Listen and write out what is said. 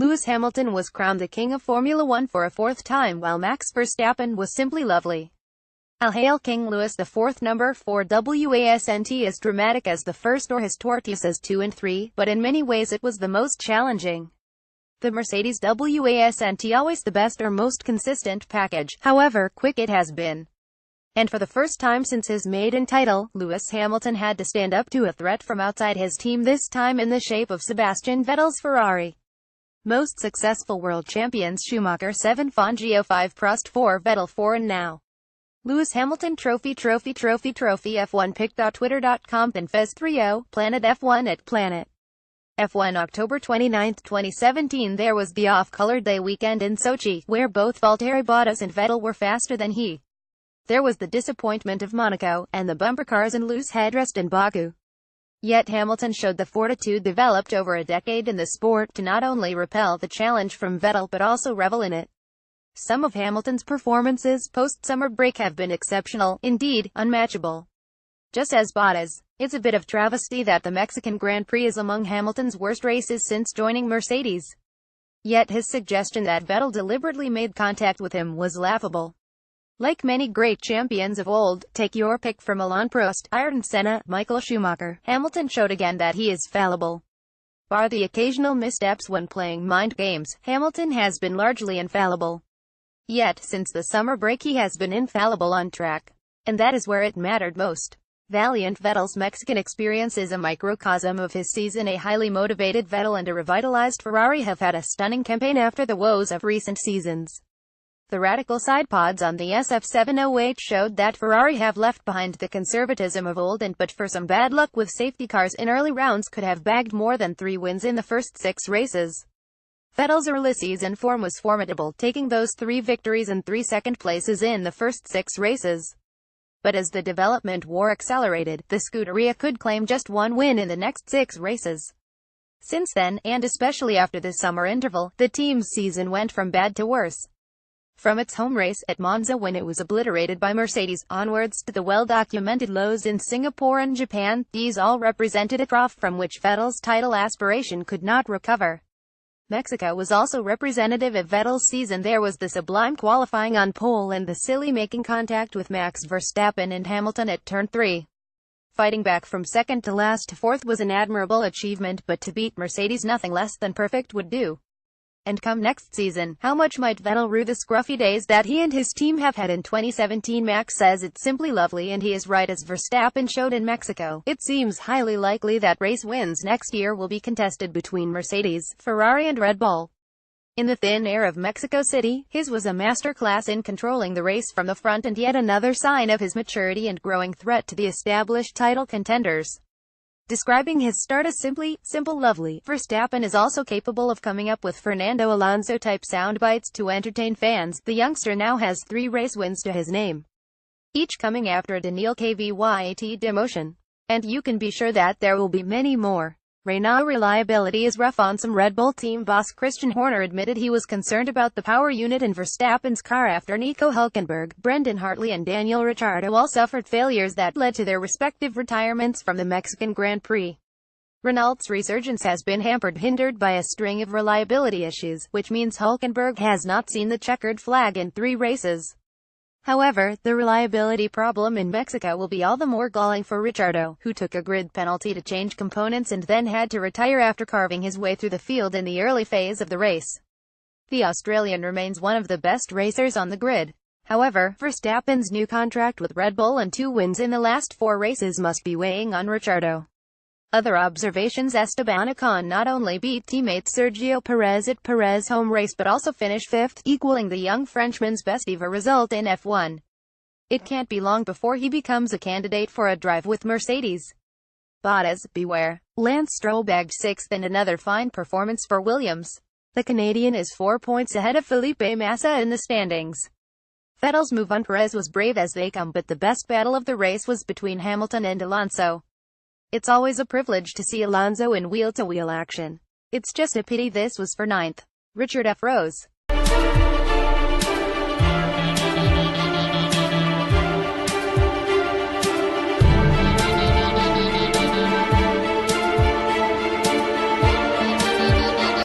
Lewis Hamilton was crowned the king of Formula One for a fourth time, while Max Verstappen was simply lovely. I'll hail King Louis IV. Number 4 wasn't as dramatic as the first or his tortoises 2 and 3, but in many ways it was the most challenging. The Mercedes wasn't always the best or most consistent package, however quick it has been. And for the first time since his maiden title, Lewis Hamilton had to stand up to a threat from outside his team, this time in the shape of Sebastian Vettel's Ferrari. Most successful world champions Schumacher 7, Fangio 5, Prost 4, Vettel 4, and now Lewis Hamilton trophy F1 pic.twitter.com and Fez 30, Planet F1 at Planet F1 October 29, 2017. There was the off-colored day weekend in Sochi, where both Valtteri Bottas and Vettel were faster than he. There was the disappointment of Monaco, and the bumper cars and loose headrest in Baku. Yet Hamilton showed the fortitude developed over a decade in the sport to not only repel the challenge from Vettel but also revel in it. Some of Hamilton's performances post-summer break have been exceptional, indeed, unmatchable. Just as Bottas, it's a bit of travesty that the Mexican Grand Prix is among Hamilton's worst races since joining Mercedes. Yet his suggestion that Vettel deliberately made contact with him was laughable. Like many great champions of old, take your pick from Alain Prost, Ayrton Senna, Michael Schumacher, Hamilton showed again that he is fallible. Bar the occasional missteps when playing mind games, Hamilton has been largely infallible. Yet, since the summer break he has been infallible on track. And that is where it mattered most. Valiant Vettel's Mexican experience is a microcosm of his season. A highly motivated Vettel and a revitalized Ferrari have had a stunning campaign after the woes of recent seasons. The radical side pods on the SF708 showed that Ferrari have left behind the conservatism of old and but for some bad luck with safety cars in early rounds could have bagged more than 3 wins in the first 6 races. Vettel's early season form was formidable, taking those 3 victories and 3 second places in the first 6 races. But as the development war accelerated, the Scuderia could claim just 1 win in the next 6 races. Since then, and especially after the summer interval, the team's season went from bad to worse. From its home race at Monza when it was obliterated by Mercedes, onwards to the well-documented lows in Singapore and Japan, these all represented a trough from which Vettel's title aspiration could not recover. Mexico was also representative of Vettel's season. There was the sublime qualifying on pole and the silly making contact with Max Verstappen and Hamilton at turn 3. Fighting back from second to last to fourth was an admirable achievement, but to beat Mercedes nothing less than perfect would do. And come next season, how much might Vettel rue the scruffy days that he and his team have had in 2017? Max says it's simply lovely, and he is right. As Verstappen showed in Mexico, it seems highly likely that race wins next year will be contested between Mercedes, Ferrari and Red Bull. In the thin air of Mexico City, his was a masterclass in controlling the race from the front and yet another sign of his maturity and growing threat to the established title contenders. Describing his start as simple lovely, Verstappen is also capable of coming up with Fernando Alonso-type sound bites to entertain fans. The youngster now has 3 race wins to his name, each coming after a Daniil Kvyat demotion. And you can be sure that there will be many more. Renault reliability is rough on some. Red Bull team boss Christian Horner admitted he was concerned about the power unit in Verstappen's car after Nico Hülkenberg, Brendan Hartley and Daniel Ricciardo all suffered failures that led to their respective retirements from the Mexican Grand Prix. Renault's resurgence has been hindered by a string of reliability issues, which means Hülkenberg has not seen the checkered flag in 3 races. However, the reliability problem in Mexico will be all the more galling for Ricciardo, who took a grid penalty to change components and then had to retire after carving his way through the field in the early phase of the race. The Australian remains one of the best racers on the grid. However, Verstappen's new contract with Red Bull and 2 wins in the last 4 races must be weighing on Ricciardo. Other observations: Esteban Ocon not only beat teammate Sergio Perez at Perez' home race but also finished 5th, equaling the young Frenchman's best ever result in F1. It can't be long before he becomes a candidate for a drive with Mercedes. Bottas, beware. Lance Stroll bagged 6th and another fine performance for Williams. The Canadian is 4 points ahead of Felipe Massa in the standings. Vettel's move on Perez was brave as they come, but the best battle of the race was between Hamilton and Alonso. It's always a privilege to see Alonso in wheel-to-wheel action. It's just a pity this was for 9th. Richard F. Rose.